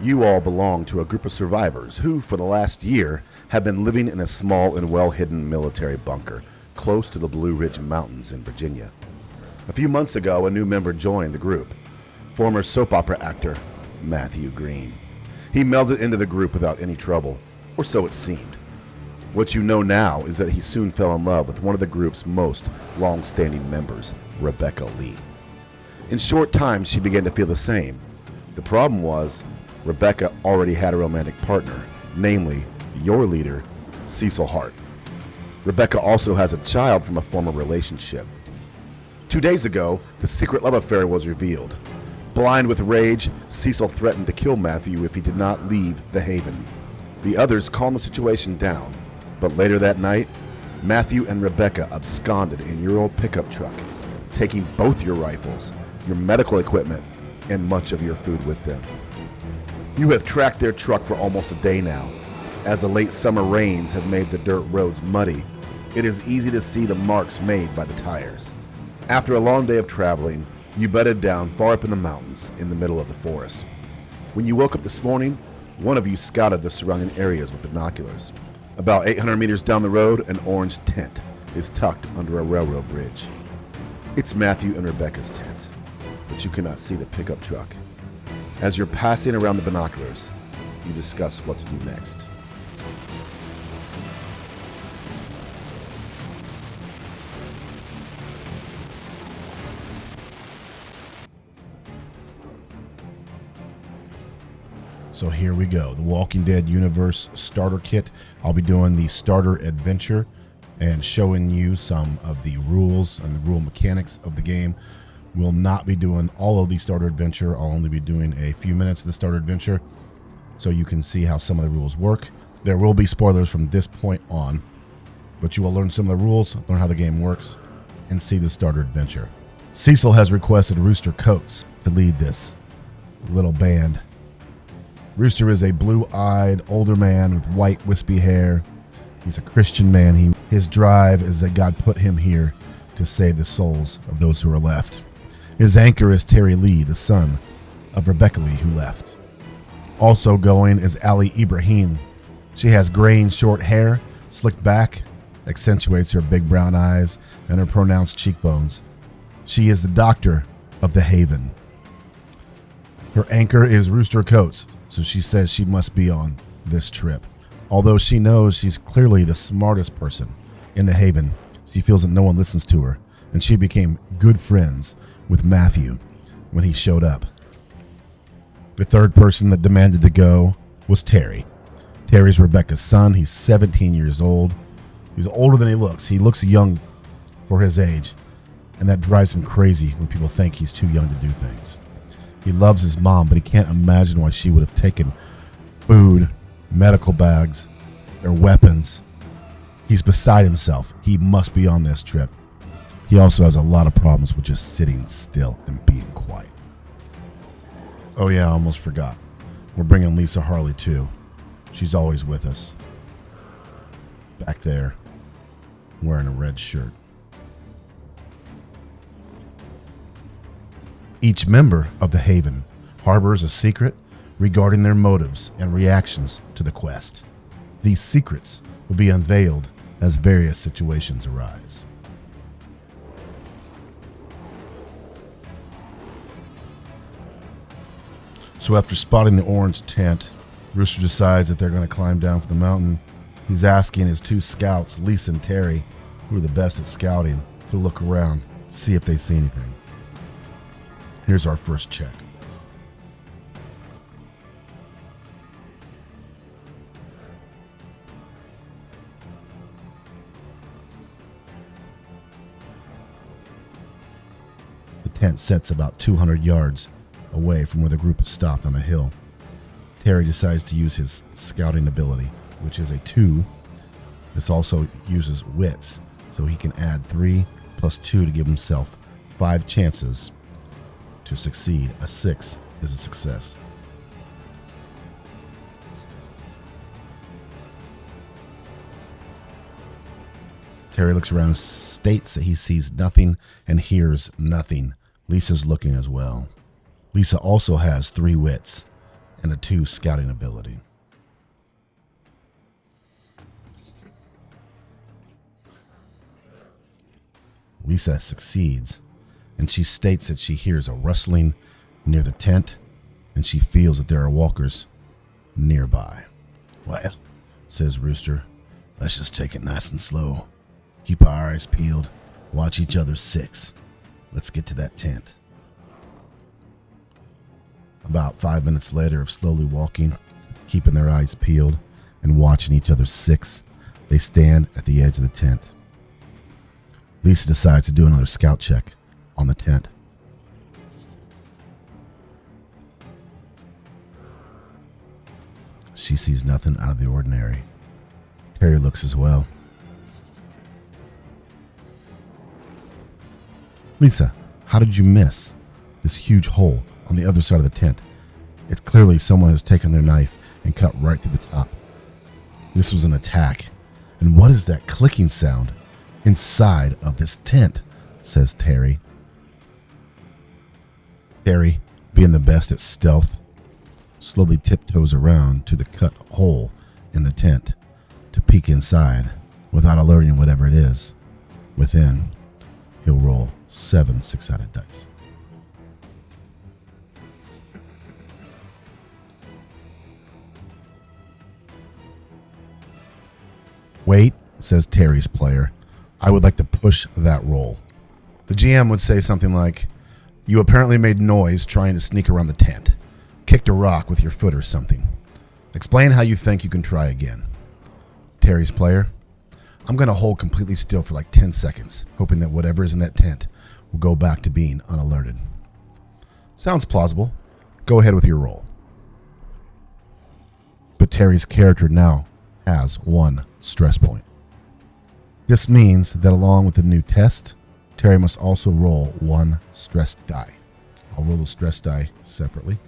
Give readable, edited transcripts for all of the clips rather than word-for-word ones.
You all belong to a group of survivors who, for the last year, have been living in a small and well-hidden military bunker close to the Blue Ridge Mountains in Virginia. A few months ago, a new member joined the group, former soap opera actor Matthew Green. He melded into the group without any trouble, or so it seemed. What you know now is that he soon fell in love with one of the group's most long-standing members, Rebecca Lee. In short time, she began to feel the same. The problem was, Rebecca already had a romantic partner, namely, your leader, Cecil Hart. Rebecca also has a child from a former relationship. 2 days ago, the secret love affair was revealed. Blind with rage, Cecil threatened to kill Matthew if he did not leave the Haven. The others calmed the situation down, but later that night, Matthew and Rebecca absconded in your old pickup truck, taking both your rifles, your medical equipment, and much of your food with them. You have tracked their truck for almost a day now. As the late summer rains have made the dirt roads muddy, it is easy to see the marks made by the tires. After a long day of traveling, you bedded down far up in the mountains in the middle of the forest. When you woke up this morning, one of you scouted the surrounding areas with binoculars. About 800 meters down the road, an orange tent is tucked under a railroad bridge. It's Matthew and Rebecca's tent, but you cannot see the pickup truck. As you're passing around the binoculars, you discuss what to do next. So here we go, the Walking Dead Universe Starter Kit. I'll be doing the Starter Adventure and showing you some of the rules and the rule mechanics of the game. We'll not be doing all of the Starter Adventure. I'll only be doing a few minutes of the Starter Adventure so you can see how some of the rules work. There will be spoilers from this point on, but you will learn some of the rules, learn how the game works, and see the Starter Adventure. Cecil has requested Rooster Coates to lead this little band. Rooster is a blue-eyed older man with white wispy hair. He's a Christian man. His drive is that God put him here to save the souls of those who are left. His anchor is Terry Lee, the son of Rebecca Lee, who left. Also going is Ali Ibrahim. She has graying short hair, slicked back, accentuates her big brown eyes and her pronounced cheekbones. She is the doctor of the Haven. Her anchor is Rooster Coates, so she says she must be on this trip. Although she knows she's clearly the smartest person in the Haven, she feels that no one listens to her, and she became good friends with Matthew when he showed up. The third person that demanded to go was Terry. Terry's Rebecca's son. He's 17 years old. He's older than he looks. He looks young for his age, and that drives him crazy when people think he's too young to do things. He loves his mom, but he can't imagine why she would have taken food, medical bags, their weapons. He's beside himself. He must be on this trip. He also has a lot of problems with just sitting still and being quiet. Oh yeah, I almost forgot. We're bringing Lisa Harley too. She's always with us. Back there, wearing a red shirt. Each member of the Haven harbors a secret regarding their motives and reactions to the quest. These secrets will be unveiled as various situations arise. So after spotting the orange tent, Rooster decides that they're going to climb down from the mountain. He's asking his two scouts, Lisa and Terry, who are the best at scouting, to look around, see if they see anything. Here's our first check. The tent sits about 200 yards away from where the group is stopped on a hill. Terry decides to use his scouting ability, which is a 2. This also uses wits, so he can add 3 plus 2 to give himself 5 chances to succeed. A 6 is a success. Terry looks around and states that he sees nothing and hears nothing. Lisa's looking as well. Lisa also has 3 wits. and a 2 scouting ability. Lisa succeeds, and she states that she hears a rustling near the tent, and she feels that there are walkers nearby. "Well," says Rooster, "let's just take it nice and slow. Keep our eyes peeled. Watch each other's 6. Let's get to that tent." About 5 minutes later of slowly walking, keeping their eyes peeled, and watching each other's 6, they stand at the edge of the tent. Lisa decides to do another scout check on the tent. She sees nothing out of the ordinary. Terry looks as well. "Lisa, how did you miss this huge hole on the other side of the tent? It's clearly someone has taken their knife and cut right through the top. This was an attack. And what is that clicking sound inside of this tent?" says Terry. Terry, being the best at stealth, slowly tiptoes around to the cut hole in the tent to peek inside without alerting whatever it is within. He'll roll 7 six-sided dice. "Wait," says Terry's player. "I would like to push that roll." The GM would say something like, "You apparently made noise trying to sneak around the tent. Kicked a rock with your foot or something. Explain how you think you can try again." Terry's player, "I'm going to hold completely still for like 10 seconds, hoping that whatever is in that tent will go back to being unalerted." "Sounds plausible. Go ahead with your roll." But Terry's character now has 1 stress point. This means that along with the new test, Terry must also roll 1 stress die. I'll roll the stress die separately.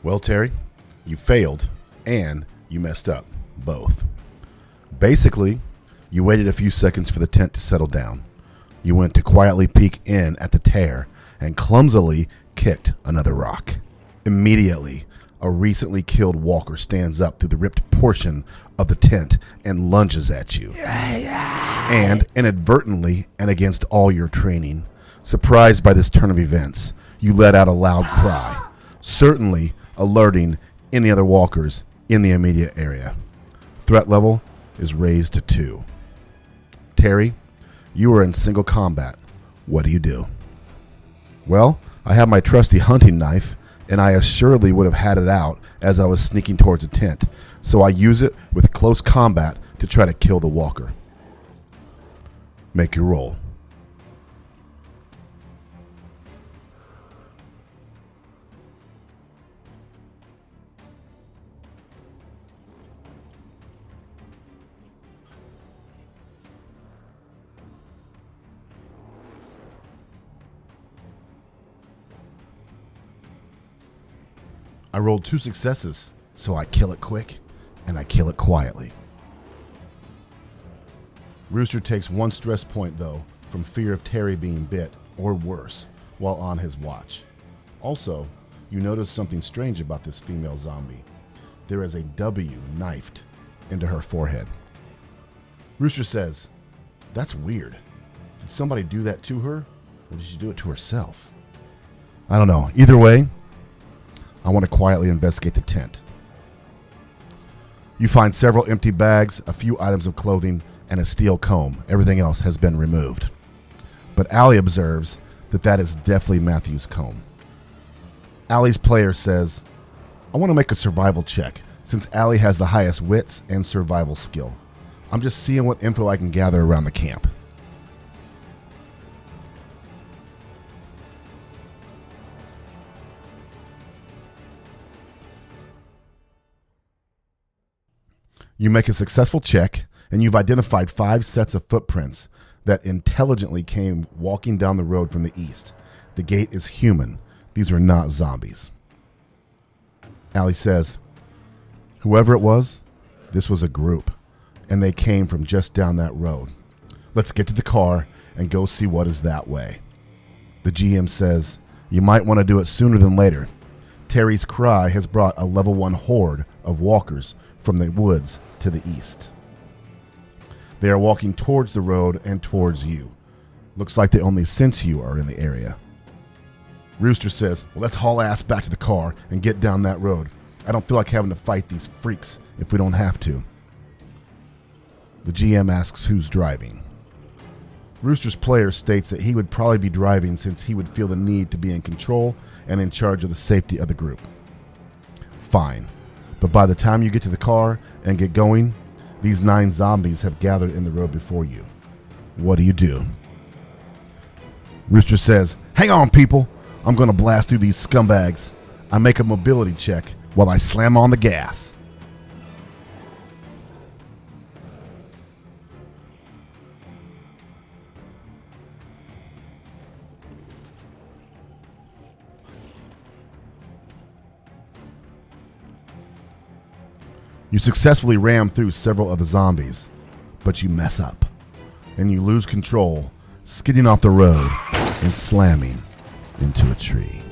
Well, Terry, you failed and you messed up, both. Basically, you waited a few seconds for the tent to settle down. You went to quietly peek in at the tear and clumsily kicked another rock. Immediately, a recently killed walker stands up through the ripped portion of the tent and lunges at you. And inadvertently, and against all your training, surprised by this turn of events, you let out a loud cry, certainly alerting any other walkers in the immediate area. Threat level is raised to 2. Terry, you are in single combat. What do you do? "Well, I have my trusty hunting knife, and I assuredly would have had it out as I was sneaking towards the tent, so I use it with close combat to try to kill the walker." Make your roll. I rolled 2 successes, so I kill it quick, and I kill it quietly. Rooster takes 1 stress point, though, from fear of Terry being bit, or worse, while on his watch. Also, you notice something strange about this female zombie. There is a W knifed into her forehead. Rooster says, "That's weird. Did somebody do that to her, or did she do it to herself?" I don't know. Either way, I want to quietly investigate the tent. You find several empty bags, a few items of clothing, and a steel comb. Everything else has been removed. But Allie observes that is definitely Matthew's comb. Allie's player says, "I want to make a survival check, since Allie has the highest wits and survival skill. I'm just seeing what info I can gather around the camp." You make a successful check, and you've identified 5 sets of footprints that intelligently came walking down the road from the east. The gate is human. These are not zombies. Allie says, whoever it was, this was a group, and they came from just down that road. Let's get to the car and go see what is that way. The GM says, you might want to do it sooner than later. Terry's cry has brought a level 1 horde of walkers from the woods to the east. They are walking towards the road and towards you. Looks like they only sense you are in the area. Rooster says, well, let's haul ass back to the car and get down that road. I don't feel like having to fight these freaks if we don't have to. The GM asks who's driving. Rooster's player states that he would probably be driving since he would feel the need to be in control and in charge of the safety of the group. Fine, but by the time you get to the car and get going, these 9 zombies have gathered in the road before you. What do? Rooster says, hang on, people. I'm going to blast through these scumbags. I make a mobility check while I slam on the gas. You successfully ram through several of the zombies, but you mess up, and you lose control, skidding off the road and slamming into a tree.